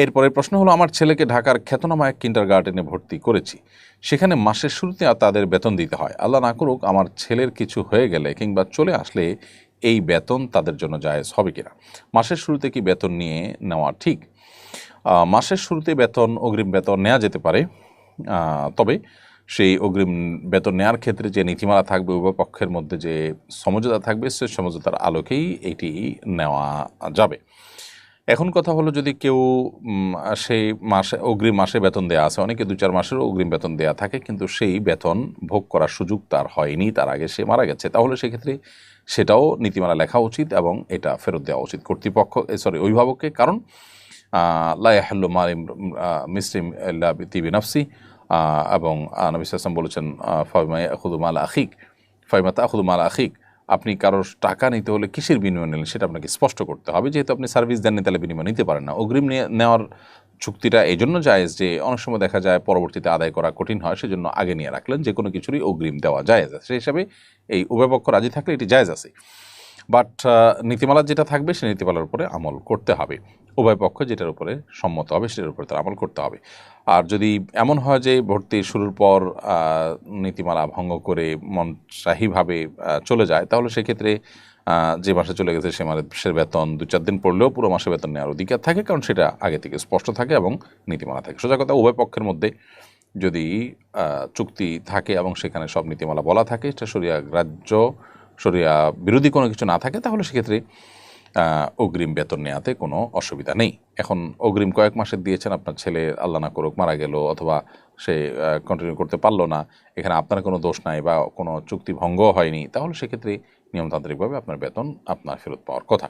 এরপরের প্রশ্ন হলো, আমার ছেলেকে ঢাকার খ্যাতনামা এক কিন্ডারগার্টেনে ভর্তি করেছি। সেখানে মাসের শুরুতে তাদের বেতন দিতে হয়। আল্লাহ না করুক আমার ছেলের কিছু হয়ে গেলে কিংবা চলে আসলে এই বেতন তাদের জন্য জায়েজ হবে কিনা? মাসের শুরুতে কি বেতন নিয়ে নেওয়া ঠিক? মাসের শুরুতে বেতন, অগ্রিম বেতন নেওয়া যেতে পারে, তবে সেই অগ্রিম বেতন নেওয়ার ক্ষেত্রে যে নীতিমালা থাকবে, উভয় পক্ষের মধ্যে যে সমঝোতা থাকবে, সে সমঝোতার আলোকেই এটি নেওয়া যাবে। এখন কথা হলো, যদি কেউ সেই মাসে অগ্রিম মাসে বেতন দেওয়া আছে, অনেকে 2-4 মাসেরও অগ্রিম বেতন দেওয়া থাকে, কিন্তু সেই বেতন ভোগ করার সুযোগ তার হয়নি, তার আগে সে মারা গেছে, তাহলে সেক্ষেত্রে সেটাও নীতিমালা লেখা উচিত এবং এটা ফেরত দেওয়া উচিত কর্তৃপক্ষ, অভিভাবককে। কারণ লা ইয়াহিল্লু মাল মুসলিম ইল্লা বিতিবি নাফসি, এবং নবী সাল্লাল্লাহু আলাইহি ওয়াসাল্লাম বলেছেন ফাবিমা ইয়াখুযু মাল আখিক ফাবিমা তাখুযু মাল আখিক, আপনি কারোর টাকা নিতে হলে কিসের বিনিময়ে নিলেন সেটা আপনাকে স্পষ্ট করতে হবে। যেহেতু আপনি সার্ভিস দেননি, তাহলে বিনিময় নিতে পারেন না। অগ্রিম নেওয়ার চুক্তিটা এই জন্য জায়েজ যে অনেক সময় দেখা যায় পরবর্তীতে আদায় করা কঠিন হয়, সেজন্য আগে নিয়ে রাখলেন, যে কোনো কিছুরই অগ্রিম দেওয়া জায়েজ আছে। সেই হিসাবে এই উভয় পক্ষ রাজি থাকলে এটি জায়েজ আছে। বাট নীতিমালা যেটা থাকবে সেই নীতিমালার উপরে আমল করতে হবে। উভয় পক্ষ যেটার উপরে সম্মত হবে সেটার উপরে তার আমল করতে হবে। আর যদি এমন হয় যে ভর্তি শুরুর পর নীতিমালা ভঙ্গ করে মনচাহিভাবে চলে যায়, তাহলে সেক্ষেত্রে যে মাসে চলে গেছে সে মাসের বেতন 2-4 দিন পড়লেও পুরো মাসের বেতন নেওয়ার অধিকার থাকে, কারণ সেটা আগে থেকে স্পষ্ট থাকে এবং নীতিমালা থাকে। সোজা কথা, উভয় পক্ষের মধ্যে যদি চুক্তি থাকে এবং সেখানে সব নীতিমালা বলা থাকে, সেটা শরিয়া গ্রাহ্য, শরিয়া বিরোধী কোনো কিছু না থাকে, তাহলে সেক্ষেত্রে অগ্রিম বেতন নেওয়াতে কোনো অসুবিধা নেই। এখন অগ্রিম কয়েক মাসের দিয়েছেন, আপনার ছেলে আল্লাহ না করুক মারা গেল, অথবা সে কন্টিনিউ করতে পারলো না, এখানে আপনার কোনো দোষ নাই বা কোনো চুক্তি ভঙ্গ হয়নি, তাহলে সেক্ষেত্রে নিয়মতান্ত্রিকভাবে আপনার বেতন আপনার ফেরত পাওয়ার কথা।